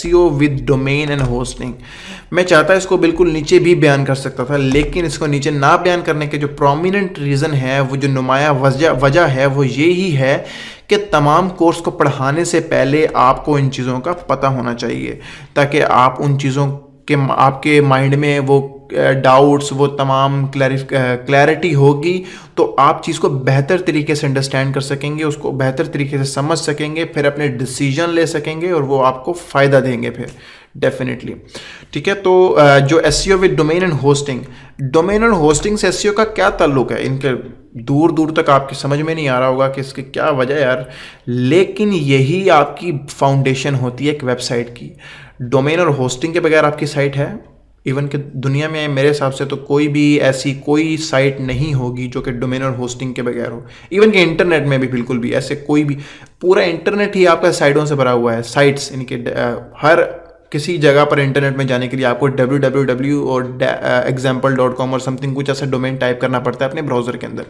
SEO with domain and hosting. मैं चाहता इसको बिल्कुल नीचे भी बयान कर सकता था, लेकिन इसको नीचे ना बयान करने के जो प्रोमिनेंट रीज़न है, वो जो नुमाया वजह है, वो ये ही है कि तमाम कोर्स को पढ़ाने से पहले आपको इन चीज़ों का पता होना चाहिए, ताकि आप उन चीज़ों के आपके माइंड में वो डाउट्स, वो तमाम क्लैरिटी होगी, तो आप चीज़ को बेहतर तरीके से अंडरस्टैंड कर सकेंगे, उसको बेहतर तरीके से समझ सकेंगे, फिर अपने डिसीजन ले सकेंगे और वो आपको फ़ायदा देंगे फिर डेफिनेटली। ठीक है, तो जो SEO with domain and hosting से SEO का क्या ताल्लुक है, इनके दूर दूर तक आपकी समझ में नहीं आ रहा होगा कि इसकी क्या वजह है यार, लेकिन यही आपकी फाउंडेशन होती है एक वेबसाइट की। डोमेन और होस्टिंग के बगैर आपकी साइट है, इवन कि दुनिया में मेरे हिसाब से तो कोई भी ऐसी कोई साइट नहीं होगी जो कि डोमेन और होस्टिंग के बगैर हो। इवन कि इंटरनेट में भी बिल्कुल भी ऐसे कोई भी, पूरा इंटरनेट ही आपका साइटों से भरा हुआ है। साइट्स यानी कि हर किसी जगह पर इंटरनेट में जाने के लिए आपको www और example.com और समथिंग कुछ ऐसा डोमेन टाइप करना पड़ता है अपने ब्राउज़र के अंदर,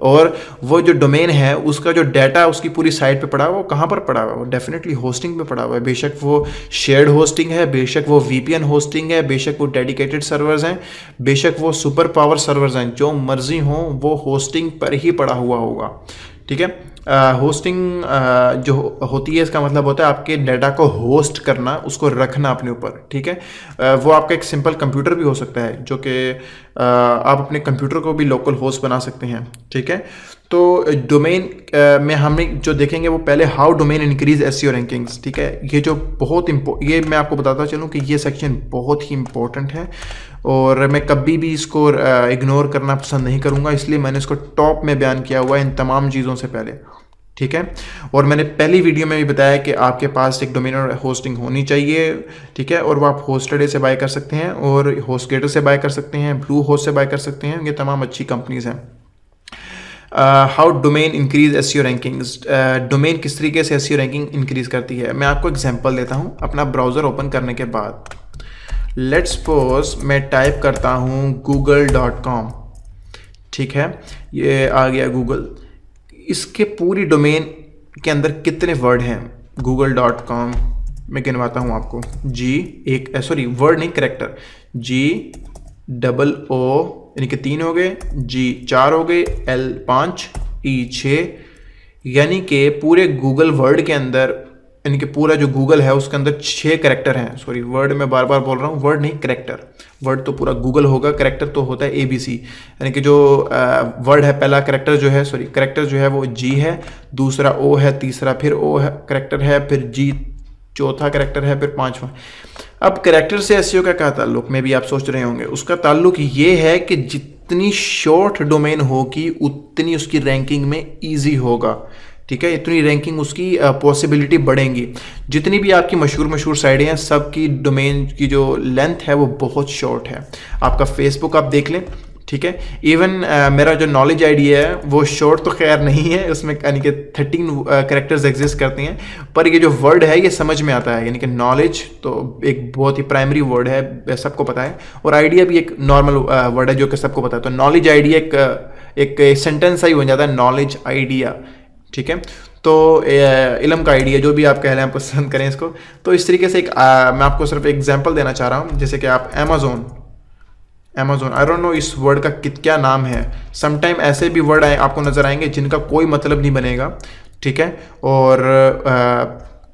और वो जो डोमेन है उसका जो डाटा उसकी पूरी साइट पे पड़ा हुआ है, वो कहाँ पर पड़ा हुआ है, वो डेफिनेटली होस्टिंग पे पड़ा हुआ है। बेशक वो शेयर्ड होस्टिंग है, बेशक वो VPN होस्टिंग है, बेशक वो डेडिकेटेड सर्वर्स हैं, बेशक वो सुपर पावर सर्वर्स हैं, जो मर्जी हों वो होस्टिंग पर ही पड़ा हुआ होगा। ठीक है, होस्टिंग जो होती है, इसका मतलब होता है आपके डाटा को होस्ट करना, उसको रखना अपने ऊपर। ठीक है, वो आपका एक सिंपल कंप्यूटर भी हो सकता है, जो कि आप अपने कंप्यूटर को भी लोकल होस्ट बना सकते हैं। ठीक है, तो डोमेन में हमें जो देखेंगे वो पहले how domain increase SEO rankings. ठीक है, ये जो ये मैं आपको बताता चलूँ कि ये सेक्शन बहुत ही इंपॉर्टेंट है और मैं कभी भी इसको इग्नोर करना पसंद नहीं करूँगा, इसलिए मैंने इसको टॉप में बयान किया हुआ है इन तमाम चीज़ों से पहले। ठीक है, और मैंने पहली वीडियो में भी बताया कि आपके पास एक डोमेन और होस्टिंग होनी चाहिए। ठीक है, और वो आप होस्टेड से बाय कर सकते हैं और होस्टगेटर से बाय कर सकते हैं, ब्लू होस्ट से बाय कर सकते हैं, ये तमाम अच्छी कंपनीज हैं। How domain increase SEO rankings. Domain किस तरीके से SEO रैंकिंग इंक्रीज करती है, मैं आपको एग्जांपल देता हूँ। अपना ब्राउज़र ओपन करने के बाद लेट्स सपोज मैं टाइप करता हूँ google.com। ठीक है, ये आ गया गूगल। इसके पूरी डोमेन के अंदर कितने वर्ड हैं google.com, मैं गिनवाता हूँ आपको। वर्ड नहीं, करेक्टर, GOO यानी कि 3 हो गए, G 4 हो गए, L 5, E 6, यानी कि पूरे गूगल वर्ड के अंदर, यानी कि पूरा जो गूगल है उसके अंदर 6 करेक्टर हैं। सॉरी, वर्ड मैं बार बार बोल रहा हूँ, वर्ड नहीं करेक्टर। वर्ड तो पूरा गूगल होगा, करेक्टर तो होता है ABC, यानी कि जो वर्ड है पहला करेक्टर जो है, करेक्टर जो है वो G है, दूसरा O है, तीसरा फिर O है करेक्टर है, फिर G चौथा करेक्टर है, फिर 5वां। अब करेक्टर से SEO का क्या ताल्लुक, में भी आप सोच रहे होंगे। उसका ताल्लुक ये है कि जितनी शॉर्ट डोमेन होगी उतनी उसकी रैंकिंग में ईजी होगा। ठीक है, इतनी रैंकिंग उसकी पॉसिबिलिटी बढ़ेंगी। जितनी भी आपकी मशहूर साइटें हैं, सबकी डोमेन की जो लेंथ है वो बहुत शॉर्ट है। आपका फेसबुक आप देख लें, ठीक है, इवन मेरा जो नॉलेज ID है वो शॉर्ट तो खैर नहीं है, उसमें यानी कि 13 कैरेक्टर्स एग्जिस्ट करते हैं, पर ये जो वर्ड है ये समझ में आता है। यानी कि नॉलेज तो एक बहुत ही प्राइमरी वर्ड है, सबको पता है, और आइडिया भी एक नॉर्मल वर्ड है जो कि सबको पता है। तो नॉलेज आइडिया एक सेंटेंस ही बन जाता है, नॉलेज आइडिया। ठीक है, तो इल्म का आइडिया, जो भी आप कह रहे हैं, पसंद करें इसको। तो इस तरीके से मैं आपको सिर्फ एक एग्जांपल देना चाह रहा हूँ, जैसे कि आप अमेज़ॉन, आई डोंट नो इस वर्ड का क्या नाम है। समटाइम ऐसे भी वर्ड आपको नज़र आएंगे जिनका कोई मतलब नहीं बनेगा। ठीक है, और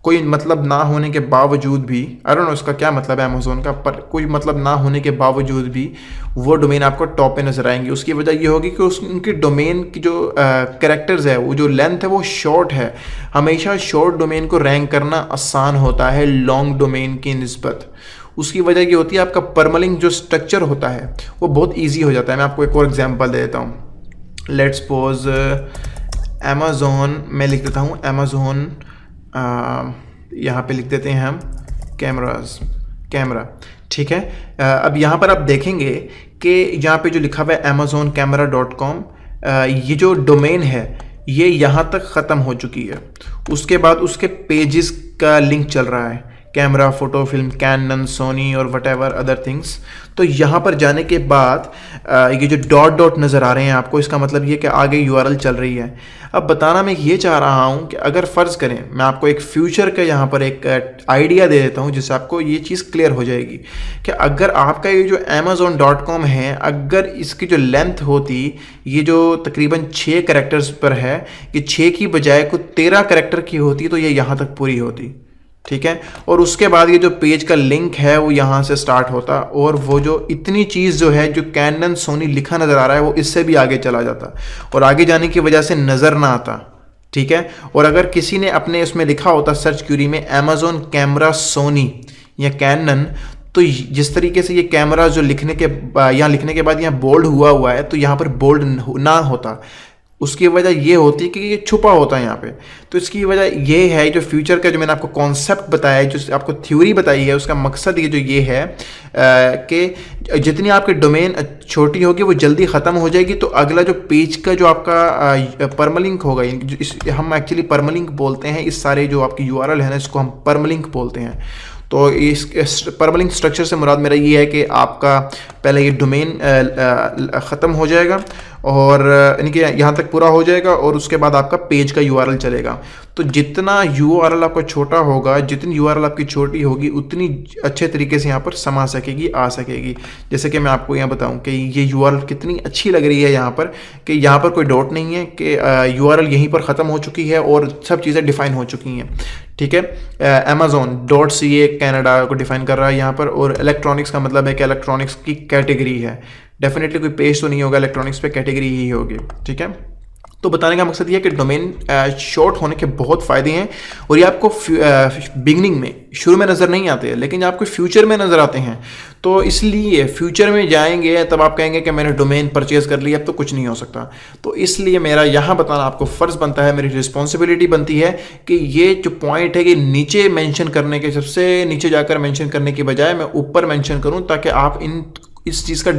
कोई मतलब ना होने के बावजूद भी, आई डोंट नो इसका क्या मतलब है अमेज़ॉन का, पर कोई मतलब ना होने के बावजूद भी वो डोमेन आपको टॉप पे नज़र आएंगी। उसकी वजह ये होगी कि उनकी डोमेन की जो कैरेक्टर्स है, वो जो लेंथ है वो शॉर्ट है। हमेशा शॉर्ट डोमेन को रैंक करना आसान होता है लॉन्ग डोमेन की निस्बत। उसकी वजह ये होती है आपका परमलिंक जो स्ट्रक्चर होता है वो बहुत ईजी हो जाता है। मैं आपको एक और एग्जाम्पल दे देता हूँ। लेट्स सपोज अमेज़ॉन, मैं लिख देता हूँ अमेज़ॉन, यहाँ पे लिख देते हैं हम कैमरा। ठीक है, अब यहाँ पर आप देखेंगे कि यहाँ पे जो लिखा हुआ है amazon-camera.com, ये जो डोमेन है ये यहाँ तक ख़त्म हो चुकी है। उसके बाद उसके पेजेस का लिंक चल रहा है camera, photo, film, Canon, Sony और वट एवर अदर थिंग्स। तो यहाँ पर जाने के बाद ये जो डॉट डॉट नज़र आ रहे हैं आपको, इसका मतलब ये कि आगे यूआरएल चल रही है। अब बताना मैं ये चाह रहा हूँ कि अगर फ़र्ज़ करें, मैं आपको एक फ्यूचर का यहाँ पर एक आइडिया दे देता हूँ जिससे आपको ये चीज़ क्लियर हो जाएगी कि अगर आपका ये जो amazon.com है, अगर इसकी जो लेंथ होती, ये जो तकरीबन 6 कैरेक्टर्स पर है, ये 6 की बजाय को 13 कैरेक्टर की होती तो ये यहाँ तक पूरी होती, ठीक है। और उसके बाद ये जो पेज का लिंक है वो यहाँ से स्टार्ट होता और वो जो इतनी चीज़ जो है, जो कैनन सोनी लिखा नज़र आ रहा है, वो इससे भी आगे चला जाता और आगे जाने की वजह से नज़र ना आता, ठीक है। और अगर किसी ने अपने उसमें लिखा होता सर्च क्यूरी में अमेजोन कैमरा सोनी या कैनन, तो जिस तरीके से ये कैमरा जो लिखने के यहाँ लिखने के बाद यहाँ बोल्ड हुआ है, तो यहाँ पर बोल्ड ना होता। उसकी वजह ये होती है कि ये छुपा होता है यहाँ पे। तो इसकी वजह ये है, जो फ्यूचर का जो मैंने आपको कॉन्सेप्ट बताया है, जो आपको थ्योरी बताई है, उसका मकसद ये जो ये है कि जितनी आपकी डोमेन छोटी होगी वो जल्दी ख़त्म हो जाएगी। तो अगला जो पेज का जो आपका परमलिंक होगा, हम एक्चुअली परमलिंक बोलते हैं, इस सारे जो आपकी यूआरएल है ना, इसको हम परमलिंक बोलते हैं। तो इस परमलिंक स्ट्रक्चर से मुराद मेरा ये है कि आपका पहले ये डोमेन ख़त्म हो जाएगा और यानी कि यहाँ तक पूरा हो जाएगा और उसके बाद आपका पेज का यूआरएल चलेगा। तो जितना यूआरएल आपका छोटा होगा, जितनी यूआरएल आपकी छोटी होगी, उतनी अच्छे तरीके से यहाँ पर समा सकेगी, आ सकेगी। जैसे कि मैं आपको यहाँ बताऊँ कि ये यूआरएल कितनी अच्छी लग रही है यहाँ पर, कि यहाँ पर कोई डॉट नहीं है, कि यूआरएल यहीं पर ख़त्म हो चुकी है और सब चीज़ें डिफ़ाइन हो चुकी हैं, ठीक है। amazon.ca कनाडा को डिफाइन कर रहा है यहाँ पर, और इलेक्ट्रॉनिक्स का मतलब है कि इलेक्ट्रॉनिक्स की कैटेगरी है। डेफिनेटली कोई पेज तो नहीं होगा, इलेक्ट्रॉनिक्स पे कैटेगरी ही होगी, ठीक है। तो बताने का मकसद ये है कि डोमेन शॉर्ट होने के बहुत फ़ायदे हैं और ये आपको बिगनिंग में, शुरू में नज़र नहीं आते हैं, लेकिन आपको फ्यूचर में नज़र आते हैं। तो इसलिए फ्यूचर में जाएंगे तब आप कहेंगे कि मैंने डोमेन परचेज़ कर लिया, अब तो कुछ नहीं हो सकता। तो इसलिए मेरा यहाँ बताना आपको फ़र्ज़ बनता है, मेरी रिस्पॉन्सिबिलिटी बनती है कि ये जो पॉइंट है कि नीचे मेंशन करने के, सबसे नीचे जाकर मेंशन करने की बजाय मैं ऊपर मेंशन करूँ, ताकि आप इस चीज़ का